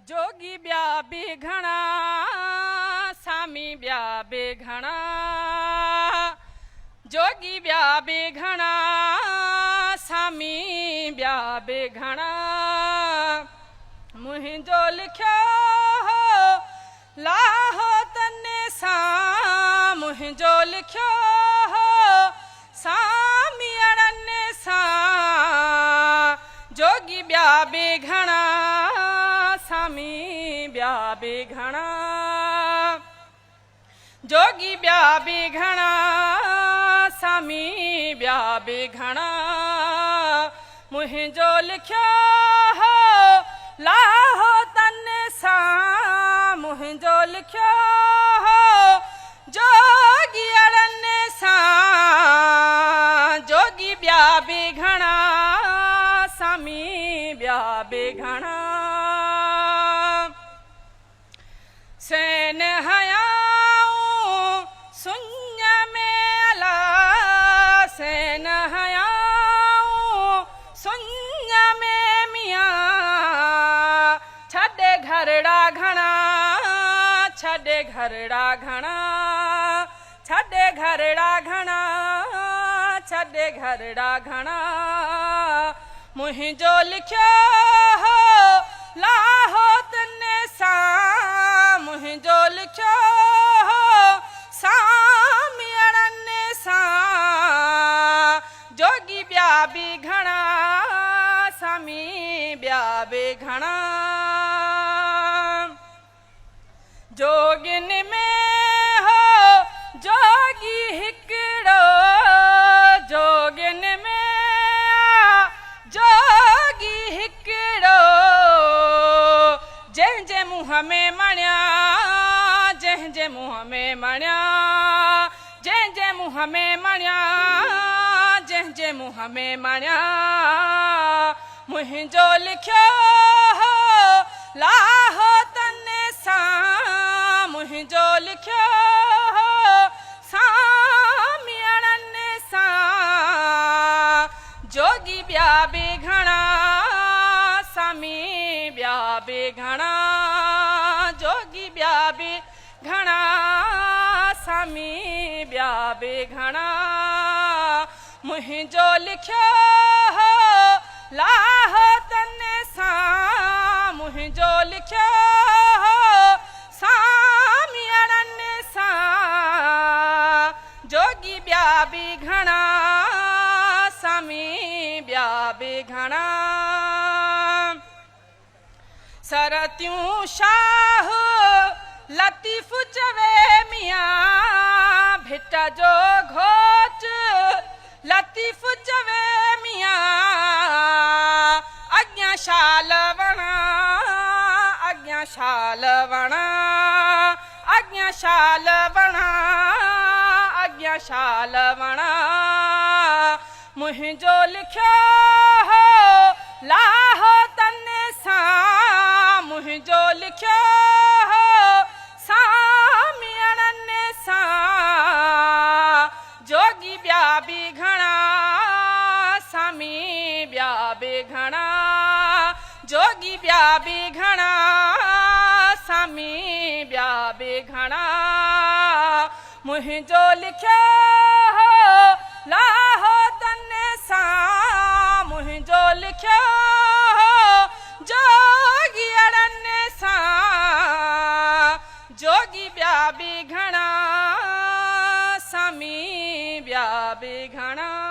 जोगी ब्या बे घणा सामी ब्या बे घणा जोगी ब्या बे घणा सामी ब्या बे घणा मुहिंजो लिखियो लाहो तने सा मुहिंजो लिखियो सामी अड़ने सा जोगी ब्या बे घणा सामी ब्या बे घणा जोगी ब्या बे घणा सामी ब्या बे घणा मुहिंजो लिखियो लाहो तने सा मुहिंजो लिखियो जोगी अड़ने सा जोगी ब्या बे घणा सामी ब्या बे घणा सेन हयाऊं सुन्य में अला सेन हयाऊं सुन्य में मियां छड़े घरड़ा घणा छड़े घरड़ा घणा छड़े घरड़ा घणा छड़े घरड़ा घणा मुहिंजो लिखियो लाहो तने सा मुहिंजो लिखियो सामी अड़ने सा जोगी ब्या बे घणा सामी ब्या बे घणा जोगिन में हो जोगी हिकड़ो जोगिन में जोगी हिकड़ो जंहिंजे मुंह में मणिया जंहिंजे मुंह में मणिया जंहिंजे मुंह में मणिया जंहिंजे मुंह में मणिया मुहिंजो लिखियो लाहो तने सा मुहिंजो लिखियो सामी अड़ने सा जोगी ब्या बे घणा सामी ब्या बे घणा जोगी ब्या बे घणा सामी ब्या बे घणा मुहिंजो लिखियो लाहो तने सा मुहिंजो लिखियो सामी अड़ने सा जोगी ब्या बे घणा सामी ब्या बे घणा सरतियूं शाह लतीफ चवे मियां भिट जो घोट लतीफ चवे मियां अॻियां शाल वणा अॻियां शाल वणा अॻियां शाल वणा अॻियां शाल वणा मुहिंजो लिखियो लाहो तने सा मुहिंजो लिखियो सामी अड़ने सा जोगी ब्या बे घणा सामी ब्या बे घणा जोगी ब्या बे घणा सामी ब्या बे घणा मुहिंजो लिखियो लाहो तने सा मुहिंजो लिखियो जोगी अड़ने सा जोगी ब्या बे घणा सामी ब्या बे घणा।